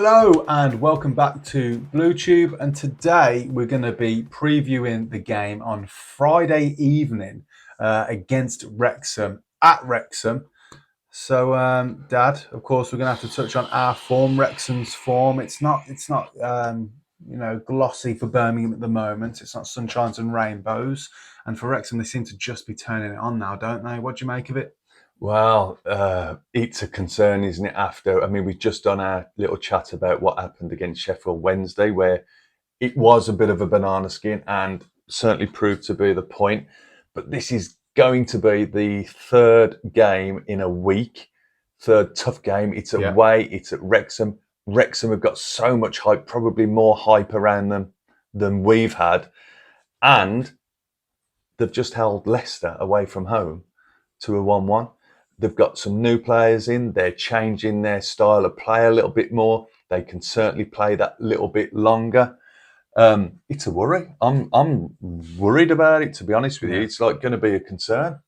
Hello and welcome back to BlueTube, and today we're going to be previewing the game on Friday evening against Wrexham at Wrexham. So, Dad, of course, we're going to have to touch on our form, Wrexham's form. It's not glossy for Birmingham at the moment. It's not sunshines and rainbows, and for Wrexham, they seem to just be turning it on now, don't they? What do you make of it? Well, it's a concern, isn't it? We've just done our little chat about what happened against Sheffield Wednesday, where it was a bit of a banana skin and certainly proved to be the point. But this is going to be the third game in a week, third tough game. It's Yeah. away, it's at Wrexham. Wrexham have got so much hype, probably more hype around them than we've had. And they've just held Leicester away from home to a 1-1. They've got some new players in. They're changing their style of play a little bit more. They can certainly play that little bit longer. It's a worry. I'm worried about it, to be honest with you. Yeah. It's like going to be a concern.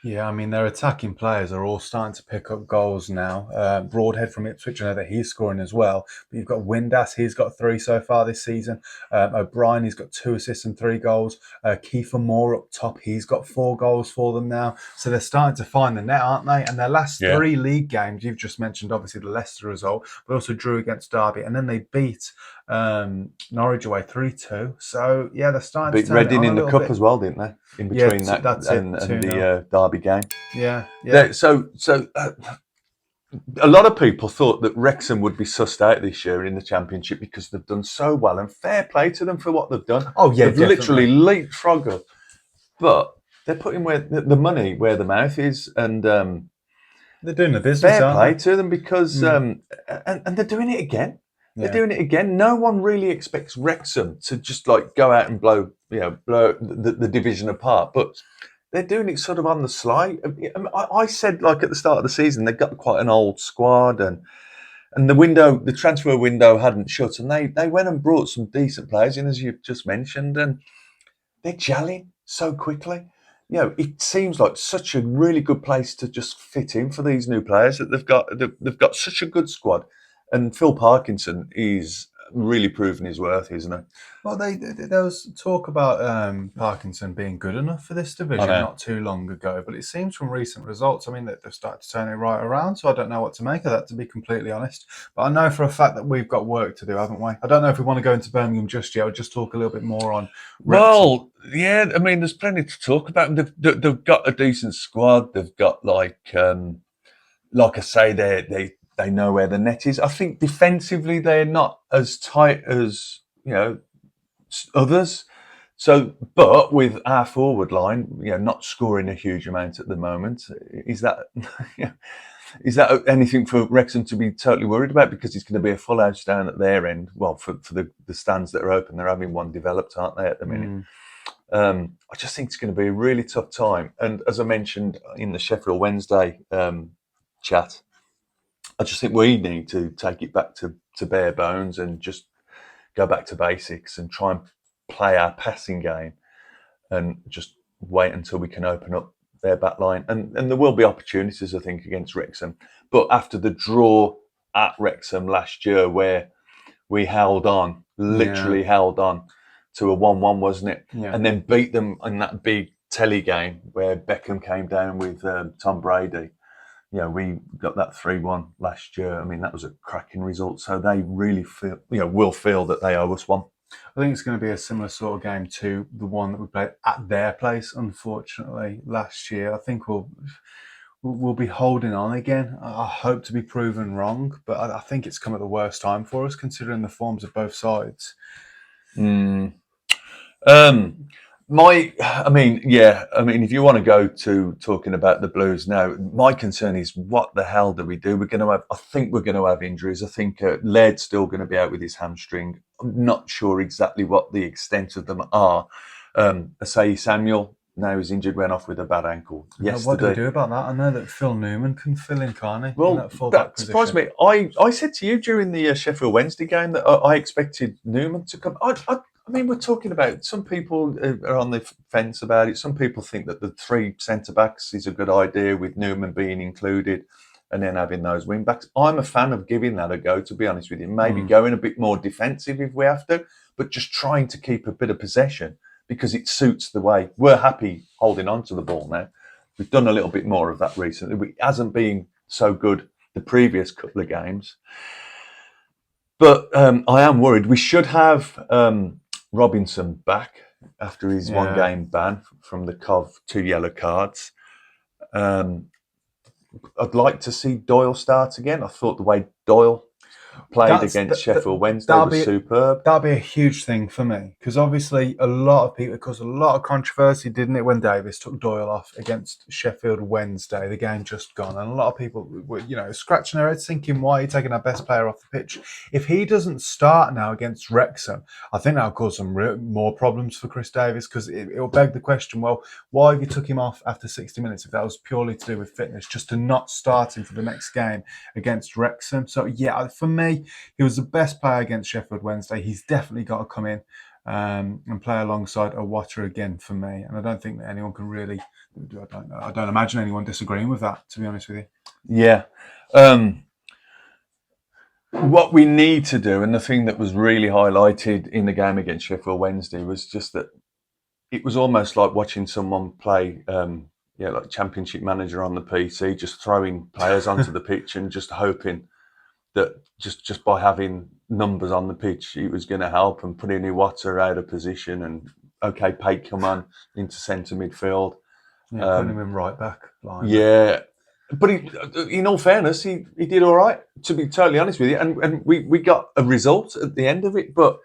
Yeah, I mean, their attacking players are all starting to pick up goals now. Broadhead from Ipswich, I know that he's scoring as well. But you've got Windass, he's got 3 so far this season. O'Brien, he's got 2 assists and 3 goals. Kiefer Moore up top, he's got 4 goals for them now. So they're starting to find the net, aren't they? And their last Yeah. 3 league games, you've just mentioned, obviously, the Leicester result, but also drew against Derby. And then they beat Norwich away 3-2. So, yeah, they're starting Beat to turn it Reading on a in the little cup bit. as well, didn't they? In Yeah, between that that's it. and 2-0. the Derby game. Yeah. So a lot of people thought that Wrexham would be sussed out this year in the Championship because they've done so well, and fair play to them for what they've done. Oh, yeah, they've definitely. literally leapfrogged up, but they're putting where the money where the mouth is, and They're doing the business, fair aren't play they? to them because Mm. and they're doing it again. They're Yeah. doing it again. No one really expects Wrexham to just like go out and blow the division apart, but they're doing it sort of on the sly. I said like at the start of the season they've got quite an old squad, and the transfer window hadn't shut, and they went and brought some decent players in, as you've just mentioned, and they're gelling so quickly. It seems like such a really good place to just fit in for these new players that they've got such a good squad, and Phil Parkinson is really proving his worth, isn't he? Well, there was talk about Parkinson being good enough for this I division know. not too long ago, but it seems from recent results, I mean, that they've started to turn it right around. So I don't know what to make of that, to be completely honest. But I know for a fact that we've got work to do, haven't we? I don't know if we want to go into Birmingham just yet, or just talk a little bit more on Wrexham. Well, yeah, there's plenty to talk about. They've got a decent squad. They've got like I say, they know where the net is. I think defensively they're not as tight as others. So, but with our forward line, not scoring a huge amount at the moment, is that is that anything for Wrexham to be totally worried about? Because it's going to be a full house down at their end. Well, for the stands that are open, they're having one developed, aren't they, at the minute? Mm. I just think it's going to be a really tough time. And as I mentioned in the Sheffield Wednesday chat, I just think we need to take it back to bare bones and just go back to basics and try and play our passing game and just wait until we can open up their back line. And there will be opportunities, I think, against Wrexham. But after the draw at Wrexham last year, where we held on, Yeah. literally held on to a 1-1, wasn't it? Yeah. And then beat them in that big telly game where Beckham came down with Tom Brady. We got that 3-1 last year. I mean, that was a cracking result. So they really will feel that they owe us one. I think it's going to be a similar sort of game to the one that we played at their place, unfortunately, last year. I think we'll be holding on again. I hope to be proven wrong, but I think it's come at the worst time for us, considering the forms of both sides. Mm. If you want to go to talking about the Blues now, my concern is what the hell do we do? I think we're going to have injuries. I think Laird's still going to be out with his hamstring. I'm not sure exactly what the extent of them are. Asai Samuel now is injured, went off with a bad ankle yesterday. What do we do about that? I know that Phil Newman can fill in, can't he? In Well, that fullback that surprised position. me. I said to you during the Sheffield Wednesday game that I expected Newman to come. We're talking about, some people are on the fence about it. Some people think that the 3 centre backs is a good idea with Newman being included. and then having those wing backs. I'm a fan of giving that a go, to be honest with you. Maybe going a bit more defensive if we have to, but just trying to keep a bit of possession because it suits the way we're happy holding on to the ball now. We've done a little bit more of that recently. It hasn't been so good the previous couple of games. But I am worried. We should have Robinson back after his one game ban from the Cov, 2 yellow cards. I'd like to see Doyle start again. I thought the way Doyle played against Sheffield Wednesday was superb. That'd be a huge thing for me because obviously a lot of people, it caused a lot of controversy, didn't it, when Davis took Doyle off against Sheffield Wednesday, the game just gone, and a lot of people were, scratching their heads thinking, why are you taking our best player off the pitch? If he doesn't start now against Wrexham, I think that'll cause some more problems for Chris Davis because it'll beg the question, well, why have you took him off after 60 minutes if that was purely to do with fitness, just to not start him for the next game against Wrexham? So yeah, for me, he was the best player against Sheffield Wednesday. He's definitely got to come in and play alongside Owata again for me. And I don't think that anyone can really, I don't imagine anyone disagreeing with that, to be honest with you. Yeah. What we need to do, and the thing that was really highlighted in the game against Sheffield Wednesday, was just that it was almost like watching someone play, like Championship Manager on the PC, just throwing players onto the pitch and just hoping that just by having numbers on the pitch, it was going to help, and putting Iwata out of position and, okay, Pate come on into centre midfield. Yeah, putting him in right back line. Yeah. But in all fairness, he did all right, to be totally honest with you. And we got a result at the end of it. But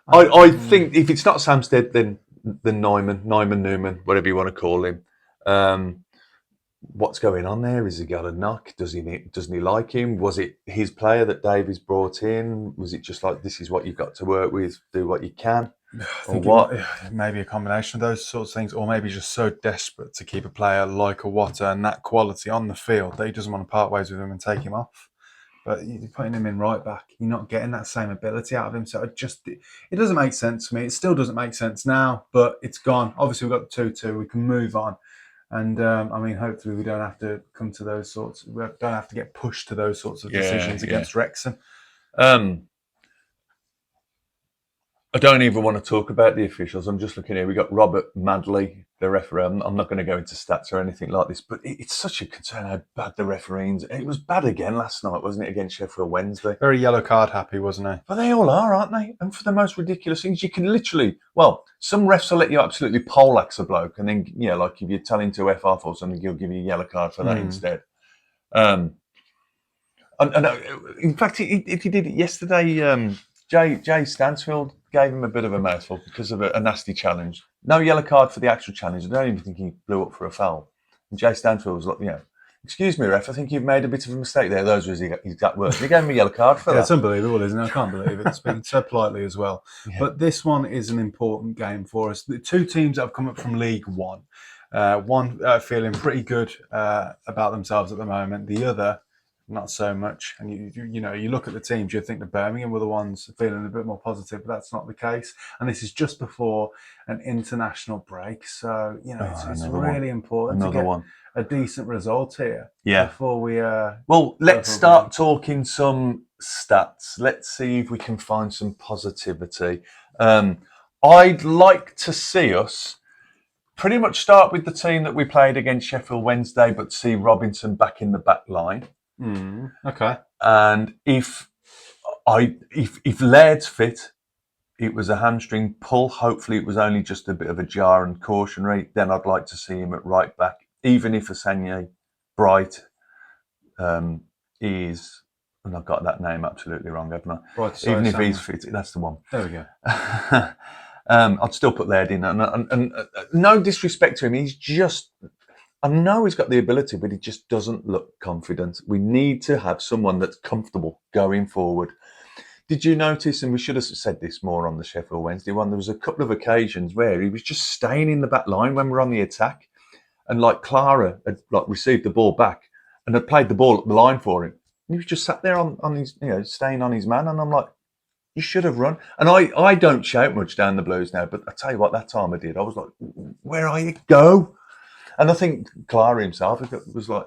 I think if it's not Samstead, then Newman, whatever you want to call him. What's going on there? Has he got a knock? Doesn't he like him? Was it his player that Davies brought in? Was it just like, this is what you've got to work with, do what you can? I think maybe a combination of those sorts of things, or maybe just so desperate to keep a player like Owata and that quality on the field that he doesn't want to part ways with him and take him off. But you're putting him in right back, you're not getting that same ability out of him. So it doesn't make sense to me. It still doesn't make sense now, but it's gone. Obviously, we've got the 2-2. We can move on. And hopefully we don't have to come to those sorts. We don't have to get pushed to those sorts of decisions against Wrexham. I don't even want to talk about the officials. I'm just looking here. We got Robert Madley, the referee. I'm not going to go into stats or anything like this, but it's such a concern how bad the refereeing is. It was bad again last night, wasn't it, against Sheffield Wednesday? Very yellow card happy, wasn't he? But they all are, aren't they? And for the most ridiculous things, you can literally, some refs will let you absolutely poleaxe a bloke, and then, like if you're telling to F off or something, he'll give you a yellow card for that instead. And in fact, if he did it yesterday, Jay Stansfield gave him a bit of a mouthful because of a nasty challenge. No yellow card for the actual challenge. I don't even think he blew up for a foul. And Jay Stansfield was like, excuse me, ref, I think you've made a bit of a mistake there. Those were his exact words. He gave him a yellow card for that. It's unbelievable, isn't it? I can't believe it. Speaking so politely as well. Yeah. But this one is an important game for us. The two teams that have come up from League One, one feeling pretty good about themselves at the moment. The other, not so much. And you look at the teams, you'd think that Birmingham were the ones feeling a bit more positive, but that's not the case. And this is just before an international break, so it's really important to get a decent result here. Yeah. Before we. Let's start talking some stats. Let's see if we can find some positivity. I'd like to see us pretty much start with the team that we played against Sheffield Wednesday, but see Robinson back in the back line. Okay. And if Laird's fit, it was a hamstring pull. Hopefully, it was only just a bit of a jar and cautionary. Then I'd like to see him at right back, even if Asanye Bright is. And I've got that name absolutely wrong, haven't I? Right, even if he's fit, that's the one. There we go. I'd still put Laird in, and no disrespect to him. He's just. I know he's got the ability, but he just doesn't look confident. We need to have someone that's comfortable going forward. Did you notice, and we should have said this more on the Sheffield Wednesday one, there was a couple of occasions where he was just staying in the back line when we're on the attack, and like Clara had received the ball back and had played the ball up the line for him. And he was just sat there on his, staying on his man, and I'm like, you should have run. And I don't shout much down the Blues now, but I tell you what, that time I did. I was like, where are you? Go. And I think Clara himself was like,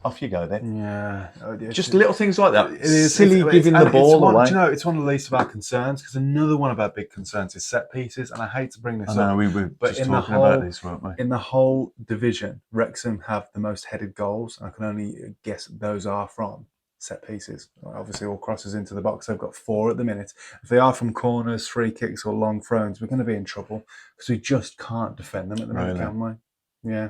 Off you go then. Yeah, Just little things like that. It is Silly giving the ball away. Do you know, it's one of the least of our concerns, because another one of our big concerns is set pieces, and I hate to bring this I know, up, we were but just talking about this, weren't we? in the whole division, Wrexham have the most headed goals, and I can only guess those are from set pieces. Obviously, all crosses into the box. They've got 4 at the minute. If they are from corners, free kicks, or long throws, we're going to be in trouble, because we just can't defend them at the minute, Really? can we? Yeah.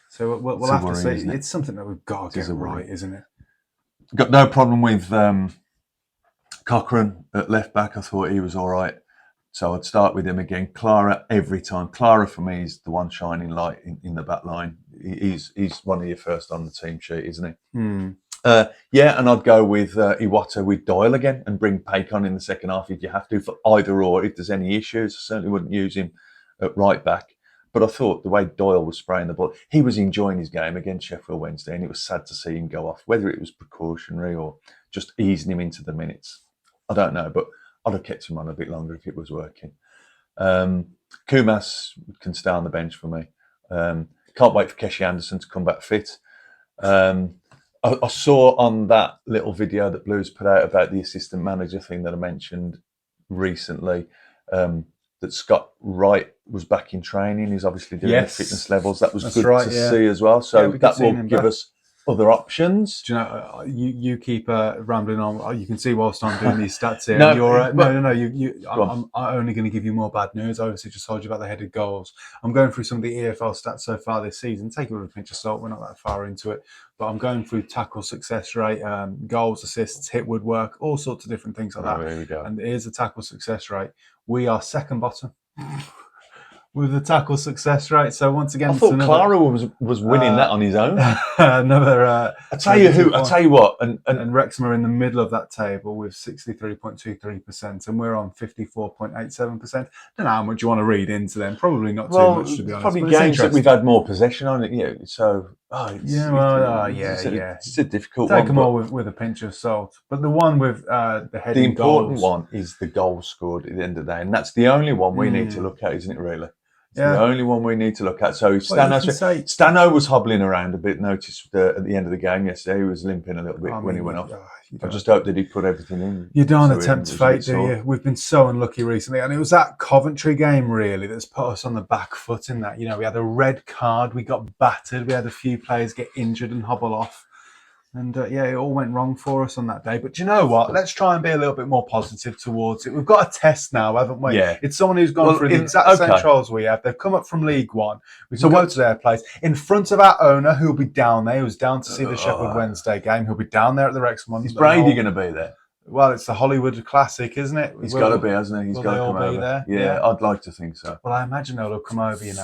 So we'll It's a have to worry, see. isn't it? It's something that we've got to It is get a worry. right, isn't it? Got no problem with Cochrane at left back. I thought he was all right. So I'd start with him again. Clara every time. Clara for me is the one shining light in the back line. He's one of your first on the team sheet, isn't he? Yeah, and I'd go with Iwata with Doyle again and bring Pake on in the second half if you have to, for either or. If there's any issues, I certainly wouldn't use him at right back. But I thought the way Doyle was spraying the ball, he was enjoying his game against Sheffield Wednesday, and it was sad to see him go off, whether it was precautionary or just easing him into the minutes. I don't know, but I'd have kept him on a bit longer if it was working. Kumas can stay on the bench for me. Can't wait for Keshi Anderson to come back fit. I saw on that little video that Blues put out about the assistant manager thing that I mentioned recently, that Scott Wright was back in training. He's obviously doing the fitness levels. That was good to see as well. So that will give us other options. Do you know, you keep rambling on. You can see whilst I'm doing these stats here. No, I'm only going to give you more bad news. I obviously just told you about the headed goals. I'm going through some of the EFL stats so far this season. Take it with a pinch of salt. We're not that far into it. But I'm going through tackle success rate, goals, assists, hit woodwork, all sorts of different things like that. There we go. And here's the tackle success rate. We are second bottom with the tackle success rate. So once again, I thought Clara was winning that on his own. Another. I tell you what, and Wrexham are in the middle of that table with 63.23%, and we're on 54.87%. I don't know how much you want to read into them. Probably not too much, to be honest. Probably games that we've had more possession on it. Yeah, so it's a difficult one. Take them all with a pinch of salt. But the one with the heading the important goals, one is the goal scored at the end of the day, and that's the only one we need to look at, isn't it? Really. The only one we need to look at. So Stano was hobbling around a bit. Noticed at the end of the game yesterday, he was limping a little bit when he went off. I just hope that he put everything in. You don't attempt fate, do you? We've been so unlucky recently, and it was that Coventry game really that's put us on the back foot in that. You know, we had a red card, we got battered, we had a few players get injured and hobble off. And it all went wrong for us on that day. But do you know what? Let's try and be a little bit more positive towards it. We've got a test now, haven't we? Yeah. It's someone who's gone through the exact same trials we have. They've come up from League One. We can go to their place in front of our owner, who'll be down there. He was down to see the Sheffield Wednesday game. He'll be down there at the Wrexham one. Is Brady going to be there? Well, it's the Hollywood classic, isn't it? He's got to be, hasn't he? He's got to come over. There? Yeah, I'd like to think so. Well, I imagine they'll come over, and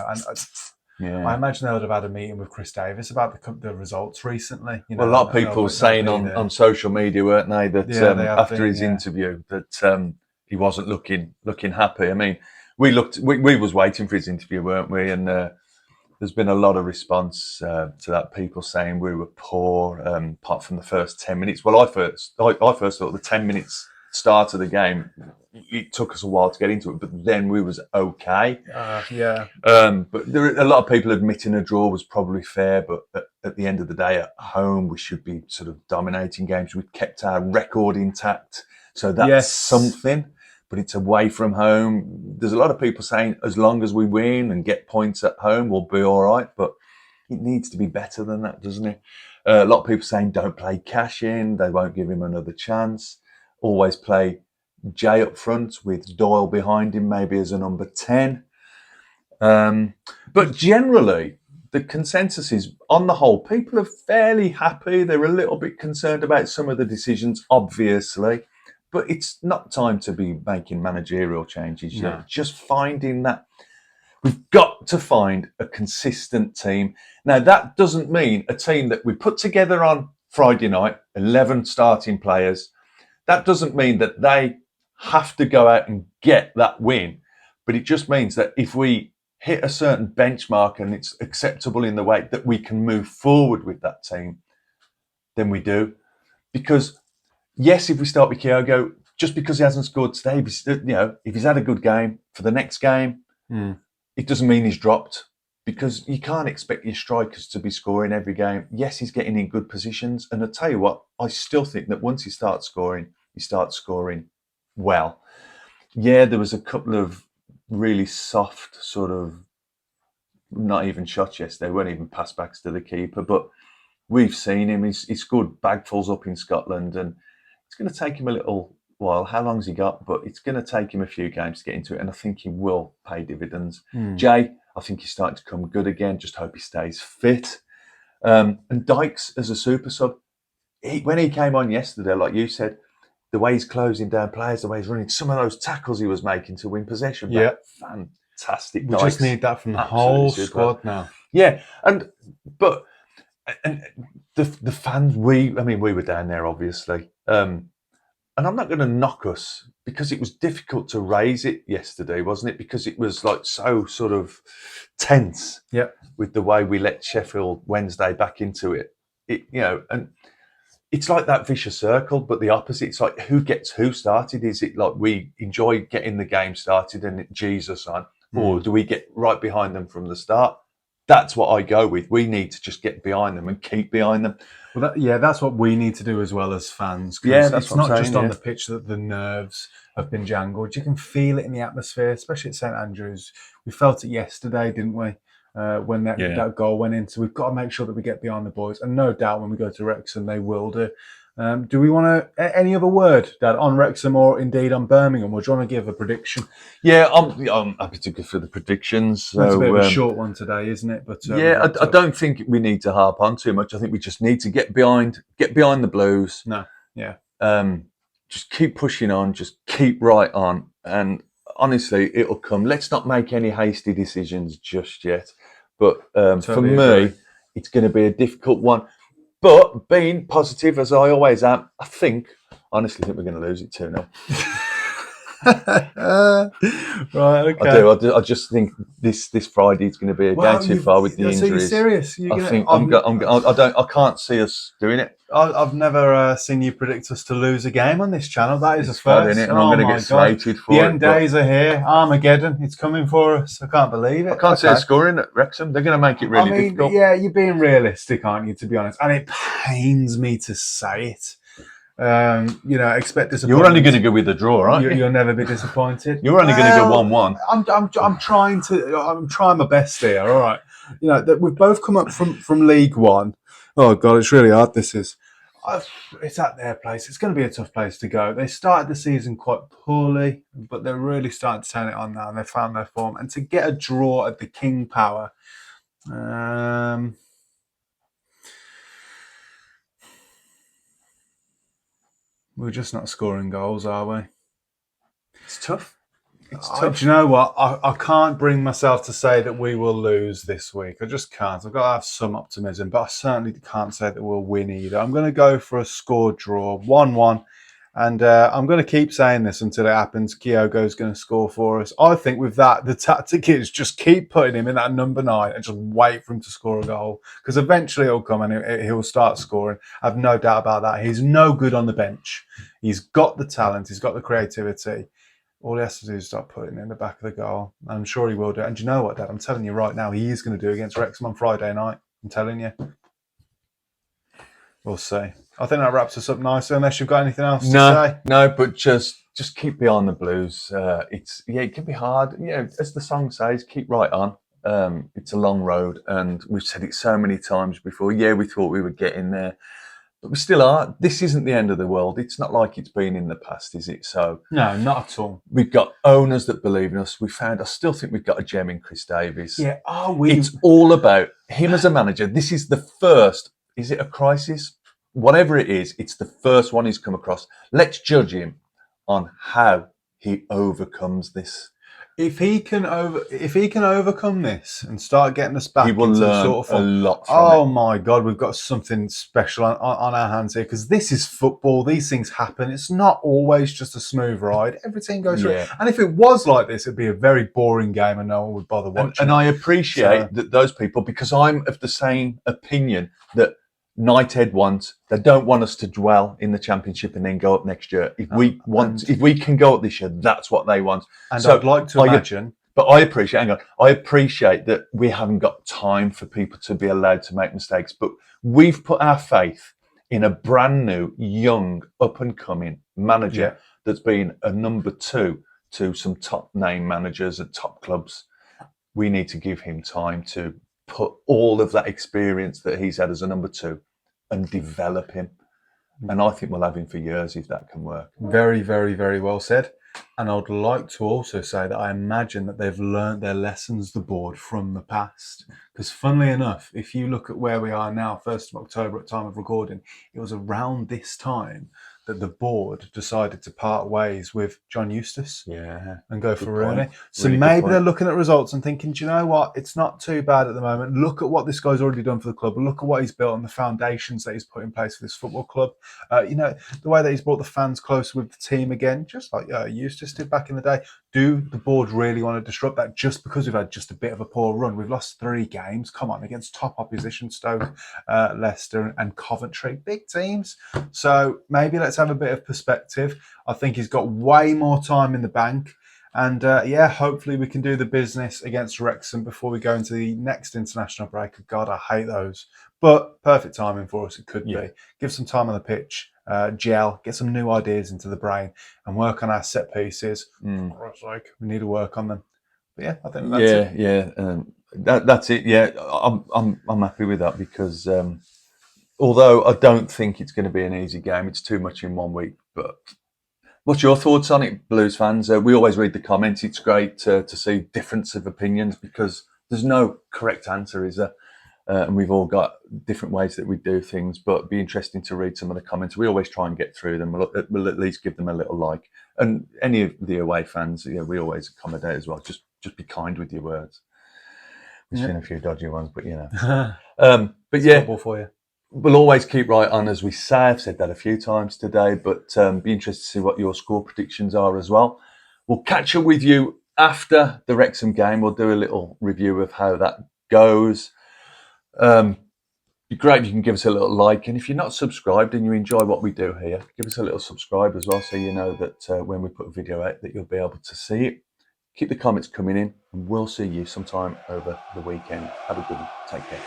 I imagine they would have had a meeting with Chris Davis about the results recently. A lot of people were saying on social media, weren't they, that after his interview that he wasn't looking happy. I mean, we was waiting for his interview, weren't we? And there's been a lot of response to that. People saying we were poor, apart from the first 10 minutes. Well, I first thought the 10 minutes start of the game, it took us a while to get into it, but then we was okay. But there are a lot of people admitting a draw was probably fair, but at the end of the day, at home, we should be sort of dominating games. We've kept our record intact, so that's something. But it's away from home. There's a lot of people saying as long as we win and get points at home, we'll be all right. But it needs to be better than that, doesn't it? A lot of people saying don't play Cash in. They won't give him another chance. Always play Jay up front with Doyle behind him, maybe as a number 10. But generally, the consensus is, on the whole, people are fairly happy. They're a little bit concerned about some of the decisions, obviously. But it's not time to be making managerial changes yet. No. Just finding that. We've got to find a consistent team. Now, that doesn't mean a team that we put together on Friday night, 11 starting players. That doesn't mean that they have to go out and get that win. But it just means that if we hit a certain benchmark and it's acceptable in the way that we can move forward with that team, then we do. Because yes, if we start with Kyogo, just because he hasn't scored today, if he's had a good game for the next game, it doesn't mean he's dropped. because you can't expect your strikers to be scoring every game. Yes, he's getting in good positions. And I tell you what, I still think that once he starts scoring well. Yeah, there was a couple of really soft sort of not even shots yesterday, weren't even pass backs to the keeper, but we've seen him. He scored bagfuls up in Scotland, and it's going to take him a little while. How long's he got? But it's going to take him a few games to get into it, and I think he will pay dividends. Jay, I think he's starting to come good again. Just hope he stays fit. And Dykes as a super sub, when he came on yesterday, like you said, the way he's closing down players, the way he's running, some of those tackles he was making to win possession, fantastic. We just need that from the whole squad now. Yeah, and the fans, we were down there obviously, and I'm not going to knock us because it was difficult to raise it yesterday, wasn't it? Because it was like so sort of tense, with the way we let Sheffield Wednesday back into it. And it's like that vicious circle, but the opposite. It's like who gets who started? Is it like we enjoy getting the game started and Jesus on, or do we get right behind them from the start? That's what I go with. We need to just get behind them and keep behind them. Well, that's what we need to do as well as fans. Yeah, that's it's not just on the pitch that the nerves have been jangled. You can feel it in the atmosphere, especially at St Andrews. We felt it yesterday, didn't we? When that goal went in. So we've got to make sure that we get behind the boys. And no doubt when we go to Wrexham, they will do. Do we want to, any other word, Dad, on Wrexham or indeed on Birmingham? Or do you want to give a prediction? Yeah, I'm happy to go for the predictions. So, it's a bit of a short one today, isn't it? But I don't think we need to harp on too much. I think we just need to get behind the Blues. Just keep pushing on, just keep right on. And honestly, it'll come. Let's not make any hasty decisions just yet. But for me, it's going to be a difficult one. But being positive, as I always am, I honestly think we're going to lose it 2-0. Right, okay. I just think this Friday is going to be a game too far with the injuries. So you're serious? I can't see us doing it. I've never seen you predict us to lose a game on this channel. That is a first. And I'm going to get slated for it. The end days are here. Armageddon, it's coming for us. I can't believe it. I can't see us scoring at Wrexham. They're going to make it really difficult. Yeah, you're being realistic, aren't you, to be honest? And it pains me to say it. Expect disappointment. You're only going to go with the draw, aren't you? You'll never be disappointed. You're only going to go 1-1. I'm trying my best here. All right. That we've both come up from League One. Oh God, it's really hard. This is. It's at their place. It's going to be a tough place to go. They started the season quite poorly, but they're really starting to turn it on now, and they found their form. And to get a draw at the King Power. We're just not scoring goals, are we? It's tough. Do you know what? I can't bring myself to say that we will lose this week. I just can't. I've got to have some optimism, but I certainly can't say that we'll win either. I'm going to go for a score draw, 1-1. And I'm going to keep saying this until it happens. Kyogo's going to score for us. I think with that, the tactic is just keep putting him in that number 9 and just wait for him to score a goal. Because eventually it'll come and he'll start scoring. I have no doubt about that. He's no good on the bench. He's got the talent. He's got the creativity. All he has to do is start putting it in the back of the goal. I'm sure he will do it. And do you know what, Dad? I'm telling you right now, he is going to do it against Wrexham on Friday night. I'm telling you. We'll see. I think that wraps us up nicely, unless you've got anything else to say. No, but just keep behind the Blues. It can be hard. As the song says, keep right on. It's a long road, and we've said it so many times before. Yeah, we thought we would get in there, but we still are. This isn't the end of the world. It's not like it's been in the past, is it? So no, not at all. We've got owners that believe in us. I still think we've got a gem in Chris Davies. Yeah, It's all about him as a manager. This is the first. Is it a crisis? Whatever it is, it's the first one he's come across. Let's judge him on how he overcomes this. If he can overcome this and start getting us back, he will learn a lot from it. Oh my God, we've got something special on our hands here, because this is football. These things happen. It's not always just a smooth ride. Everything goes through. And if it was like this, it'd be a very boring game and no one would bother watching. And I appreciate that those people, because I'm of the same opinion that Knighthead they don't want us to dwell in the Championship and then go up next year. If we can go up this year, that's what they want. And so I'd like to imagine But I appreciate, hang on, I appreciate that we haven't got time for people to be allowed to make mistakes, but we've put our faith in a brand new, young, up and coming manager Yeah. that's been a number 2 to some top name managers at top clubs. We need to give him time to put all of that experience that he's had as a number 2 and develop him. And I think we'll have him for years if that can work. Very, very, very well said. And I'd like to also say that I imagine that they've learned their lessons, the board, from the past. Because funnily enough, if you look at where we are now, 1st of October at time of recording, it was around this time that the board decided to part ways with John Eustace. Yeah. And go for Good Rooney. point. So Really good maybe point. they're looking at results and thinking, do you know what? It's not too bad at the moment. Look at what this guy's already done for the club. Look at what he's built and the foundations that he's put in place for this football club. The way that he's brought the fans closer with the team again, just like Eustace did back in the day. Do the board really want to disrupt that just because we've had just a bit of a poor run? We've lost 3 games. Come on, against top opposition, Stoke, Leicester and Coventry. Big teams. So maybe let's have a bit of perspective. I think he's got way more time in the bank. And hopefully we can do the business against Wrexham before we go into the next international break. God, I hate those. But perfect timing for us, it could be. Give some time on the pitch, gel, get some new ideas into the brain, and work on our set pieces. For God's sake, we need to work on them. But yeah, I think that's it. That's it. Yeah, I'm happy with that because although I don't think it's going to be an easy game, it's too much in 1 week. But what's your thoughts on it, Blues fans? We always read the comments. It's great to see difference of opinions because there's no correct answer, is there? And we've all got different ways that we do things, but it'd be interesting to read some of the comments. We always try and get through them. We'll at least give them a little like. And any of the away fans, we always accommodate as well. Just be kind with your words. We've seen a few dodgy ones, but but yeah, football for you. We'll always keep right on, as we say. I've said that a few times today, but be interested to see what your score predictions are as well. We'll catch up with you after the Wrexham game. We'll do a little review of how that goes. Be great if you can give us a little like, and if you're not subscribed and you enjoy what we do here, give us a little subscribe as well, so you know that when we put a video out that you'll be able to see it. Keep the comments coming in, and we'll see you sometime over the weekend. Have a good one. Take care.